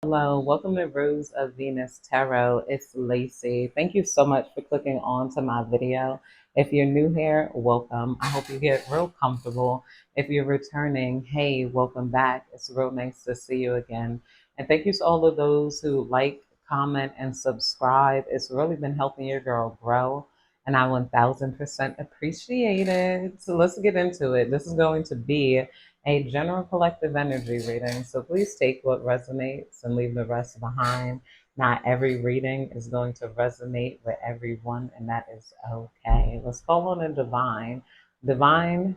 Hello, welcome to Rose of Venus Tarot. It's Lacey. Thank you so much for clicking on to my video. If you're new here, welcome. I hope you get real comfortable. If you're returning, hey, welcome back. It's real nice to see you again. And thank you to all of those who like, comment, and subscribe. It's really been helping your girl grow, and I 1000% appreciate it. So let's get into it. This is going to be a general collective energy reading. So please take what resonates and leave the rest behind. Not every reading is going to resonate with everyone, and that is okay. Let's call on a divine. Divine,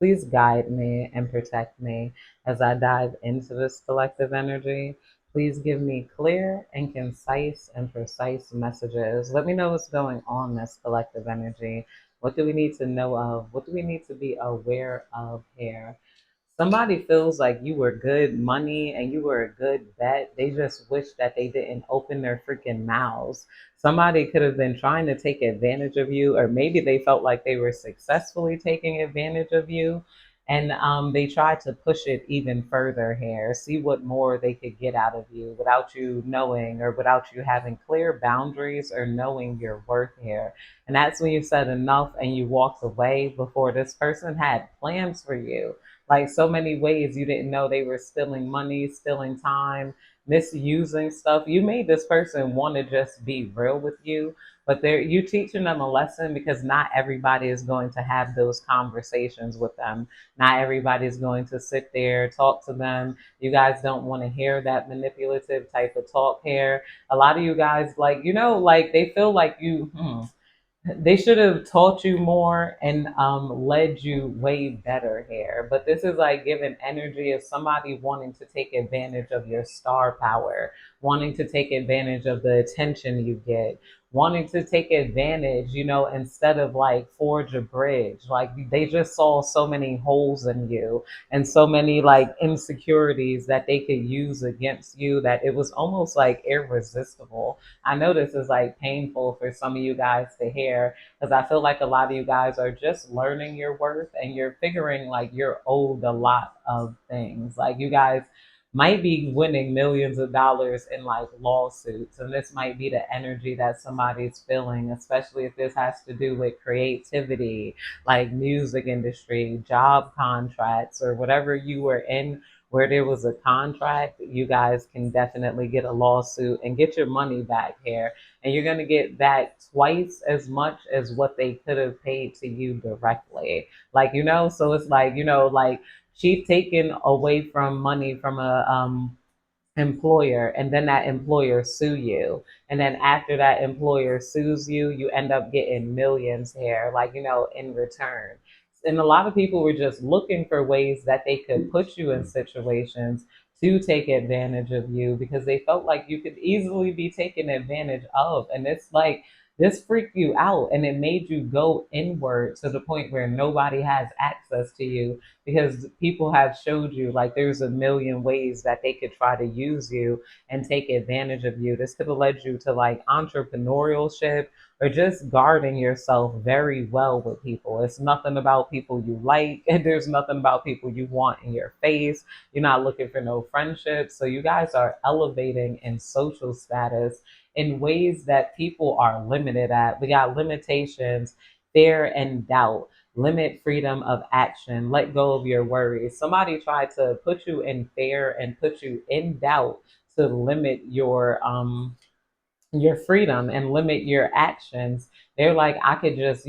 please guide me and protect me as I dive into this collective energy. Please give me clear and concise and precise messages. Let me know what's going on in this collective energy. What do we need to know of? What do we need to be aware of here? Somebody feels like you were good money and you were a good bet. They just wish that they didn't open their freaking mouths. Somebody could have been trying to take advantage of you, or maybe they felt like they were successfully taking advantage of you. And they tried to push it even further here, see what more they could get out of you without you knowing or without you having clear boundaries or knowing your worth here. And that's when you said enough and you walked away before this person had plans for you, like so many ways you didn't know they were stealing money, stealing time, misusing stuff. You made this person want to just be real with you, but you teaching them a lesson because not everybody is going to have those conversations with them. Not everybody is going to sit there, talk to them. You guys don't want to hear that manipulative type of talk here. A lot of you guys, like, like they feel like they should have taught you more and led you way better here. But this is like giving energy of somebody wanting to take advantage of your star power, wanting to take advantage of the attention you get, wanting to take advantage, instead of like forge a bridge. Like they just saw so many holes in you and so many like insecurities that they could use against you that it was almost like irresistible. I know this is like painful for some of you guys to hear because I feel like a lot of you guys are just learning your worth and you're figuring like you're owed a lot of things. Like you guys might be winning millions of dollars in like lawsuits, and this might be the energy that somebody's feeling, especially if this has to do with creativity, like music industry, job contracts, or whatever you were in where there was a contract. You guys can definitely get a lawsuit and get your money back here. And you're going to get back twice as much as what they could have paid to you directly. Like, so it's like, like she taken away from money from a employer, and then that employer sue you, and then after that employer sues you, you end up getting millions here, like, in return. And a lot of people were just looking for ways that they could put you in situations to take advantage of you because they felt like you could easily be taken advantage of. And it's like this freaked you out and it made you go inward to the point where nobody has access to you because people have showed you like there's a million ways that they could try to use you and take advantage of you. This could have led you to like entrepreneurship or just guarding yourself very well with people. It's nothing about people you like, and there's nothing about people you want in your face. You're not looking for no friendships. So you guys are elevating in social status in ways that people are limited at. We got limitations, fear, and doubt. Limit freedom of action. Let go of your worries. Somebody tried to put you in fear and put you in doubt to limit your freedom and limit your actions. They're like, I could just,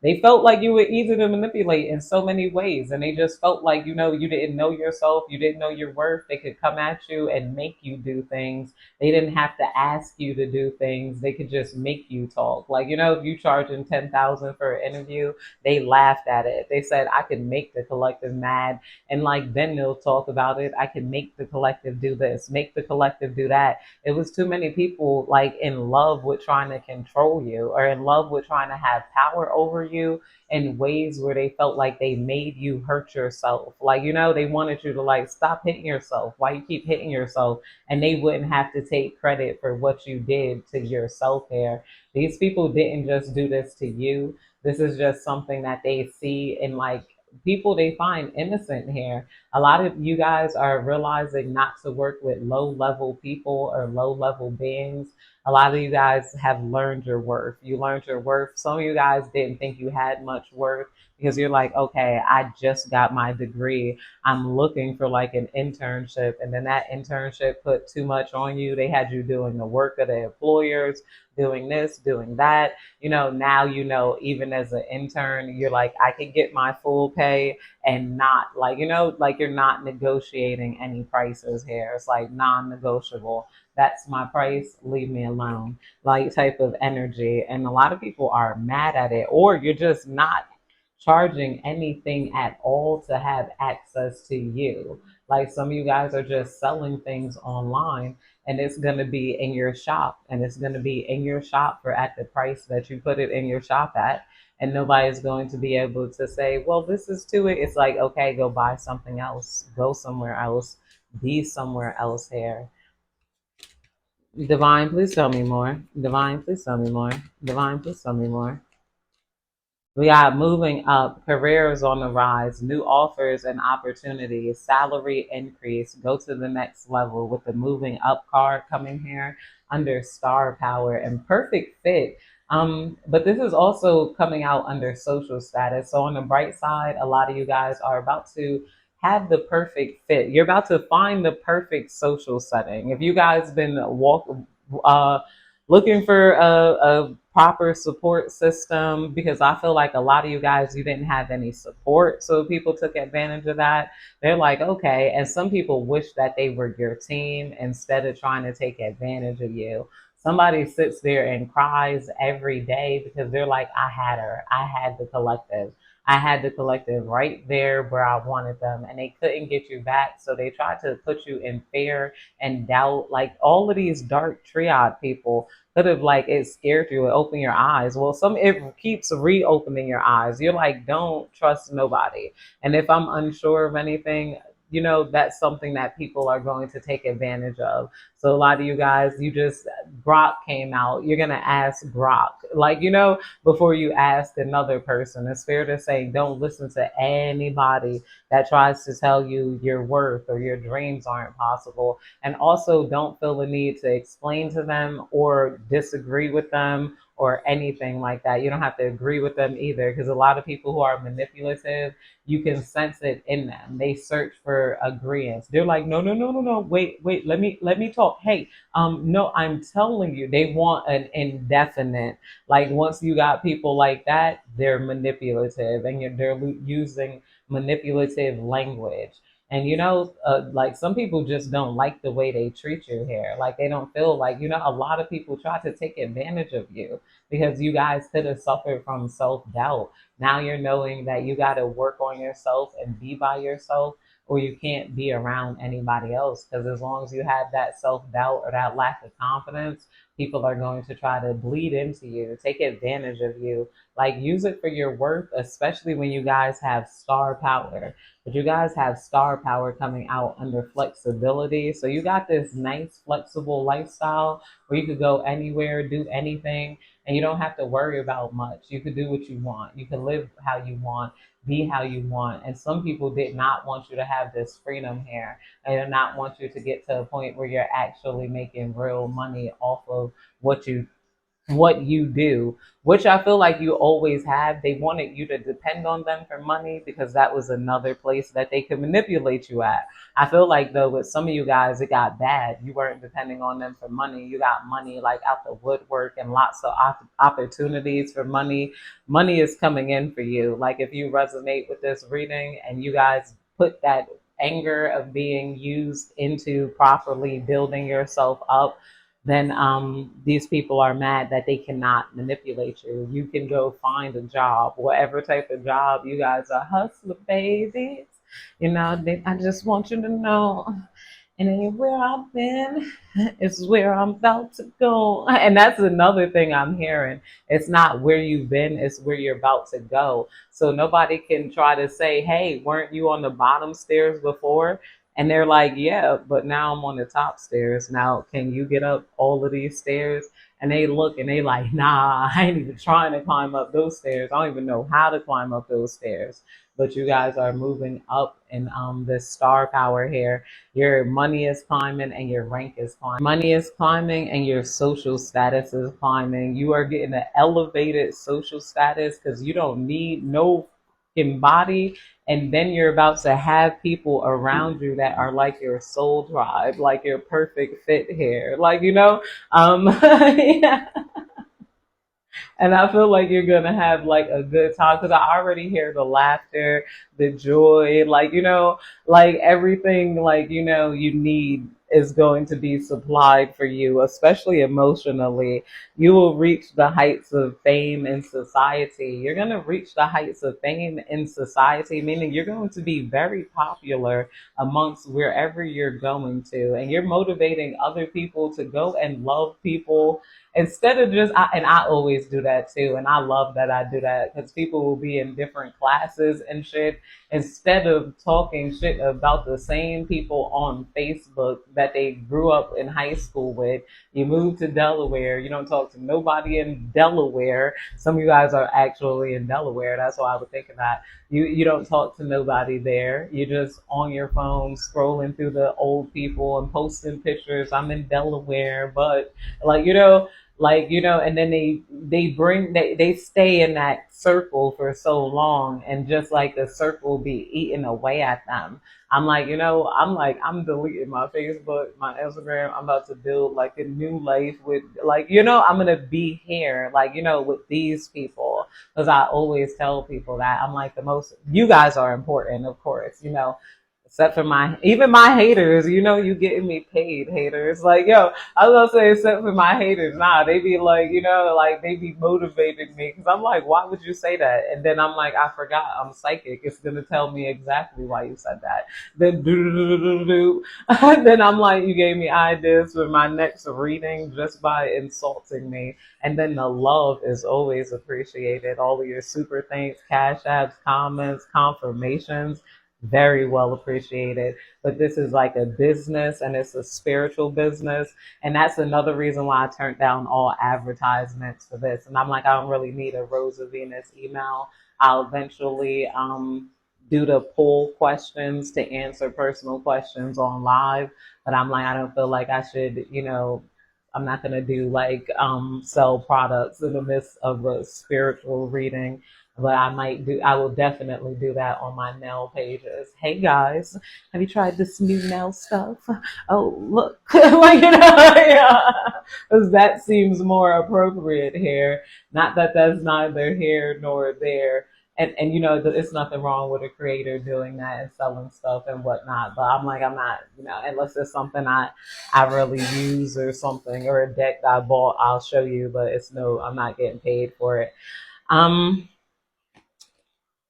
they felt like you were easy to manipulate in so many ways. And they just felt like, you didn't know yourself, you didn't know your worth. They could come at you and make you do things. They didn't have to ask you to do things. They could just make you talk. Like, if you charging 10,000 for an interview, they laughed at it. They said, I could make the collective mad. And like, then they'll talk about it. I could make the collective do this, make the collective do that. It was too many people like in love with trying to control you or in love with trying to have power over you in ways where they felt like they made you hurt yourself. Like, they wanted you to like stop hitting yourself. Why you keep hitting yourself? And they wouldn't have to take credit for what you did to yourself here. These people didn't just do this to you. This is just something that they see in like people they find innocent here. A lot of you guys are realizing not to work with low level people or low level beings. A lot of you guys have learned your worth. You learned your worth. Some of you guys didn't think you had much worth because you're like, okay, I just got my degree. I'm looking for like an internship. And then that internship put too much on you. They had you doing the work of the employers, doing this, doing that. Now, even as an intern, you're like, I can get my full pay and not like, like you're not negotiating any prices here. It's like non negotiable. That's my price. Leave me alone. Like type of energy. And a lot of people are mad at it, or you're just not charging anything at all to have access to you. Like some of you guys are just selling things online and it's going to be in your shop and it's going to be in your shop for at the price that you put it in your shop at. And nobody's going to be able to say, well, this is to it. It's like, okay, go buy something else, go somewhere else, be somewhere else here. Divine, please tell me more. Divine, please tell me more. Divine, please tell me more. We got moving up, careers on the rise, new offers and opportunities, salary increase, go to the next level with the moving up card coming here under star power and perfect fit. But this is also coming out under social status. So on the bright side, a lot of you guys are about to have the perfect fit. You're about to find the perfect social setting. If you guys been uh, looking for a proper support system, because I feel like a lot of you guys, you didn't have any support, so people took advantage of that. They're like, okay, and some people wish that they were your team instead of trying to take advantage of you. Somebody sits there and cries every day because they're like, I had her, I had the collective, I had the collective right there where I wanted them, and they couldn't get you back, so they tried to put you in fear and doubt. Like all of these dark triad people could have, like, it scared you and opened your eyes. Well, some it keeps reopening your eyes. You're like, don't trust nobody. And if I'm unsure of anything, that's something that people are going to take advantage of. So a lot of you guys, you just Grok came out. You're gonna ask Grok, like, before you ask another person. It's fair to say, don't listen to anybody that tries to tell you your worth or your dreams aren't possible. And also, don't feel the need to explain to them or disagree with them or anything like that. You don't have to agree with them either, because a lot of people who are manipulative, you can sense it in them. They search for agreement. They're like, no, no, no, no, no. Wait, let me talk. Hey, no, I'm telling you, they want an indefinite. Like once you got people like that, they're manipulative and they're using manipulative language. And like some people just don't like the way they treat you here. Like they don't feel like, a lot of people try to take advantage of you because you guys could have suffered from self doubt. Now you're knowing that you got to work on yourself and be by yourself, or you can't be around anybody else. Because as long as you have that self doubt or that lack of confidence, people are going to try to bleed into you, take advantage of you. Like use it for your worth, especially when you guys have star power. But you guys have star power coming out under flexibility. So you got this nice flexible lifestyle where you could go anywhere, do anything, and you don't have to worry about much. You could do what you want. You can live how you want, be how you want. And some people did not want you to have this freedom here. They did not want you to get to a point where you're actually making real money off of what you do, which I feel like you always have. They wanted you to depend on them for money because that was another place that they could manipulate you at. I feel like though with some of you guys, it got bad. You weren't depending on them for money. You got money like out the woodwork and lots of opportunities for money. Money is coming in for you. Like if you resonate with this reading and you guys put that anger of being used into properly building yourself up, then these people are mad that they cannot manipulate you. You can go find a job, whatever type of job. You guys are hustler babies. I just want you to know, and anywhere I've been is where I'm about to go. And that's another thing I'm hearing. It's not where you've been, it's where you're about to go. So nobody can try to say, hey, weren't you on the bottom stairs before? And they're like, yeah, but now I'm on the top stairs. Now, can you get up all of these stairs? And they look and they like, nah, I ain't even trying to climb up those stairs. I don't even know how to climb up those stairs. but you guys are moving up in this star power here. Your money is climbing and your rank is climbing. Money is climbing and your social status is climbing. You are getting an elevated social status because you don't need no fucking body. And then you're about to have people around you that are like your soul tribe, like your perfect fit here. Like, yeah. And I feel like you're gonna have like a good time because I already hear the laughter, the joy, like like everything like you need is going to be supplied for you, especially emotionally. You will reach the heights of fame in society. You're gonna reach the heights of fame in society, meaning you're going to be very popular amongst wherever you're going to, and you're motivating other people to go and love people instead of and I always do that too, and I love that I do that because people will be in different classes and shit. Instead of talking shit about the same people on Facebook that they grew up in high school with, you move to Delaware. You don't talk to nobody in Delaware. Some of you guys are actually in Delaware. That's why I was thinking that. You don't talk to nobody there. You're just on your phone scrolling through the old people and posting pictures. I'm in Delaware, but like and then they stay in that circle for so long, and just like the circle be eating away at them. I'm deleting my Facebook, my Instagram. I'm about to build like a new life with I'm gonna be here with these people, because I always tell people that I'm like, the most, you guys are important, of course, except for even my haters. You getting me paid, haters. Like, yo, I was gonna say, except for my haters, nah, they be like, like they be motivating me because I'm like, why would you say that? And then I'm like, I forgot, I'm psychic. It's gonna tell me exactly why you said that. Then do. Then I'm like, you gave me ideas for my next reading just by insulting me. And then the love is always appreciated. All of your super thanks, cash apps, comments, confirmations, very well appreciated. But this is like a business, and it's a spiritual business. And that's another reason why I turned down all advertisements for this. And I'm like, I don't really need a Rose of Venus email. I'll eventually do the poll questions to answer personal questions on live. But I'm like, I don't feel like I should, I'm not gonna do like sell products in the midst of a spiritual reading. But I will definitely do that on my nail pages. Hey guys, have you tried this new nail stuff? Oh, look, yeah. 'Cause that seems more appropriate here. Not that that's neither here nor there. And it's nothing wrong with a creator doing that and selling stuff and whatnot. But I'm like, I'm not, unless it's something I really use or something, or a deck that I bought, I'll show you. But I'm not getting paid for it. Um,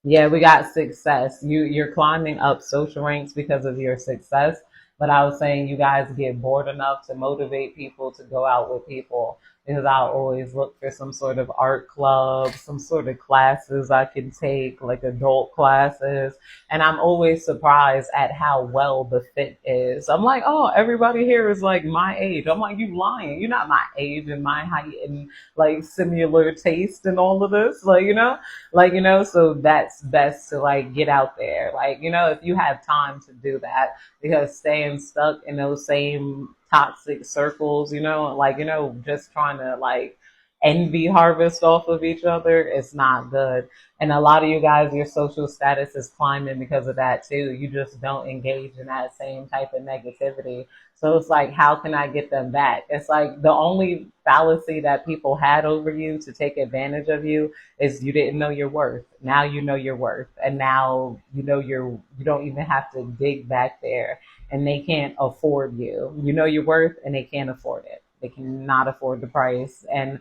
yeah, we got success. You're climbing up social ranks because of your success. But I was saying, you guys get bored enough to motivate people to go out with people, because I'll always look for some sort of art club, some sort of classes I can take, like adult classes. And I'm always surprised at how well the fit is. I'm like, oh, everybody here is like my age. I'm like, you lying. You're not my age and my height and like similar taste and all of this. So that's best to like get out there. If you have time to do that, because staying stuck in those same toxic circles, just trying to like envy harvest off of each other, it's not good. And a lot of you guys, your social status is climbing because of that too. You just don't engage in that same type of negativity. So it's like, how can I get them back? It's like the only fallacy that people had over you to take advantage of you is you didn't know your worth. Now you know your worth. And now you don't even have to dig back there, and they can't afford you. You know your worth, and they can't afford it. They cannot afford the price. And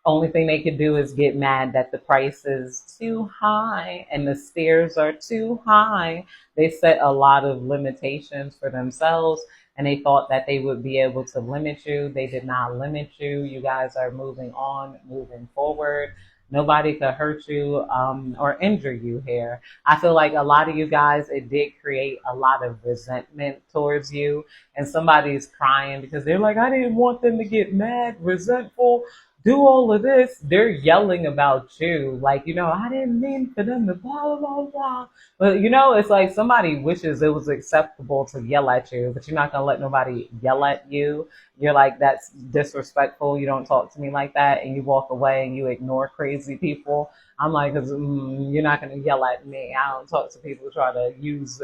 only thing they could do is get mad that the price is too high and the stairs are too high. They set a lot of limitations for themselves, and they thought that they would be able to limit you. They did not limit you. You guys are moving on, moving forward. Nobody could hurt you or injure you here. I feel like a lot of you guys, it did create a lot of resentment towards you. And somebody's crying because they're like, I didn't want them to get mad, resentful. do all of this, they're yelling about you. Like, I didn't mean for them to blah, blah, blah. But, it's like somebody wishes it was acceptable to yell at you, but you're not going to let nobody yell at you. You're like, that's disrespectful. You don't talk to me like that. And you walk away and you ignore crazy people. I'm like, you're not going to yell at me. I don't talk to people who try to use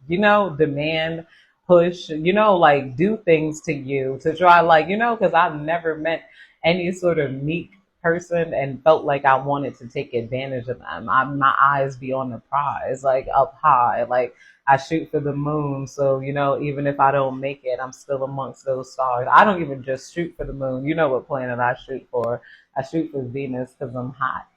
demand, push, like do things to you to try, like, because I've never met any sort of meek person and felt like I wanted to take advantage of them. My eyes be on the prize, like up high, like I shoot for the moon. So, even if I don't make it, I'm still amongst those stars. I don't even just shoot for the moon. You know what planet I shoot for? I shoot for Venus because I'm hot.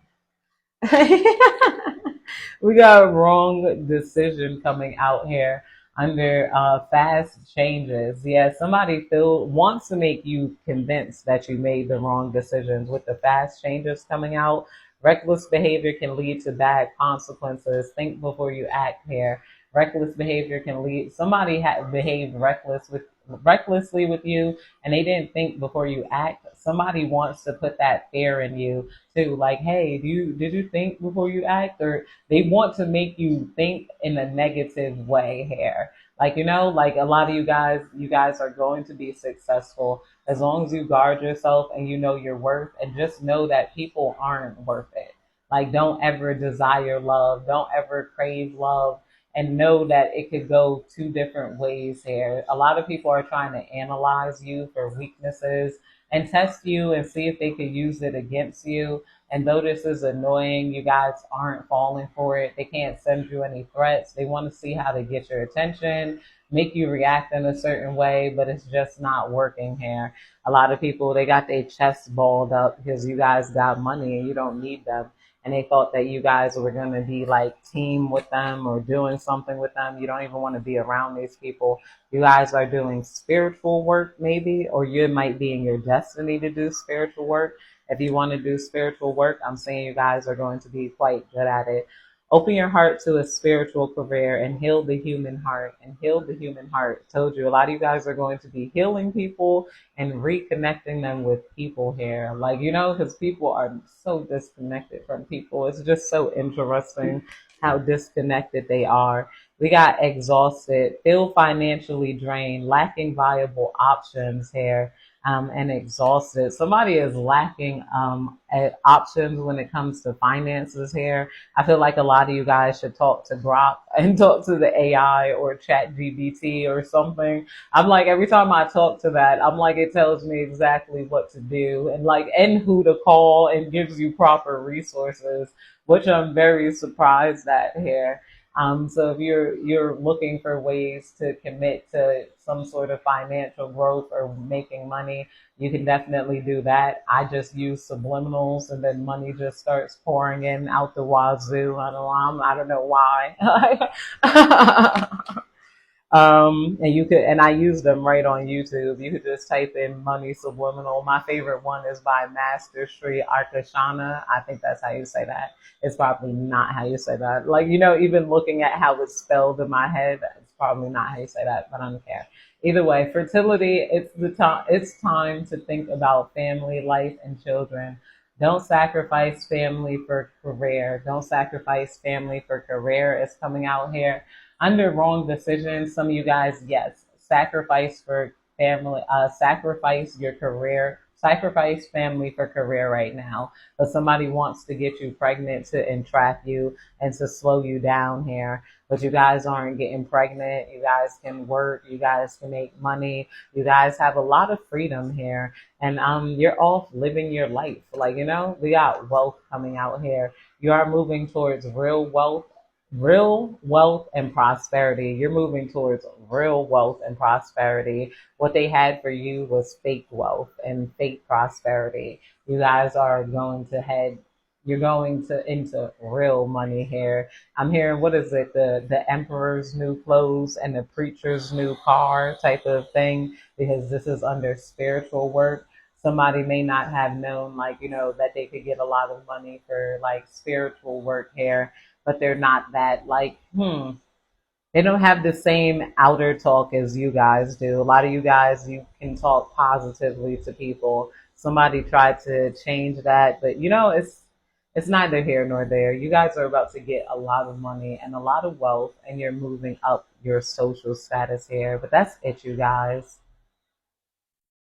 We got a wrong decision coming out here under fast changes. Yeah, somebody wants to make you convinced that you made the wrong decisions with the fast changes coming out. Reckless behavior can lead to bad consequences. Think before you act here. Reckless behavior can lead somebody behaved recklessly with you and they didn't think before you act. Somebody wants to put that fear in you too, like, hey, did you think before you act? Or they want to make you think in a negative way here. Like, like a lot of you guys are going to be successful as long as you guard yourself and you know your worth, and just know that people aren't worth it. Like, don't ever desire love, don't ever crave love, and know that it could go two different ways here. A lot of people are trying to analyze you for weaknesses and test you and see if they could use it against you. And though this is annoying, you guys aren't falling for it. They can't send you any threats. They want to see how to get your attention, make you react in a certain way, but it's just not working here. A lot of people, they got their chests balled up because you guys got money and you don't need them. And they thought that you guys were going to be like team with them or doing something with them. You don't even want to be around these people. You guys are doing spiritual work maybe, or you might be in your destiny to do spiritual work. If you want to do spiritual work, I'm saying you guys are going to be quite good at it. Open your heart to a spiritual career and heal the human heart. And heal the human heart. Told you, a lot of you guys are going to be healing people and reconnecting them with people here. Like, because people are so disconnected from people. It's just so interesting how disconnected they are. We got exhausted, feel financially drained, lacking viable options here, and exhausted. Somebody is lacking options when it comes to finances here. I feel like a lot of you guys should talk to Grok and talk to the AI or Chat GBT or something. I'm like, every time I talk to that, I'm like, it tells me exactly what to do and who to call and gives you proper resources, which I'm very surprised at here. So if you're looking for ways to commit to some sort of financial growth or making money, you can definitely do that. I just use subliminals and then money just starts pouring in out the wazoo. I don't know why. And you could, and I use them right on YouTube. You could just type in money subliminal. My favorite one is by Master Sri Arkashana. I think that's how you say that. It's probably not how you say that. Like, even looking at how it's spelled in my head, it's probably not how you say that, but I don't care. Either way, fertility, it's time to think about family, life, and children. Don't sacrifice family for career. Don't sacrifice family for career. It's coming out here under wrong decisions. Some of you guys, yes, sacrifice for family, sacrifice your career, sacrifice family for career right now. But somebody wants to get you pregnant to entrap you and to slow you down here. But you guys aren't getting pregnant. You guys can work. You guys can make money. You guys have a lot of freedom here. And you're off living your life. Like, we got wealth coming out here. You are moving towards real wealth and prosperity. You're moving towards real wealth and prosperity. What they had for you was fake wealth and fake prosperity. You guys are going to you're going to into real money here. I'm hearing, what is it, the emperor's new clothes and the preacher's new car type of thing, because this is under spiritual work. Somebody may not have known, like, that they could get a lot of money for like spiritual work here, but they're not that like, they don't have the same outer talk as you guys do. A lot of you guys, you can talk positively to people. Somebody tried to change that, but it's neither here nor there. You guys are about to get a lot of money and a lot of wealth, and you're moving up your social status here. But that's it, you guys.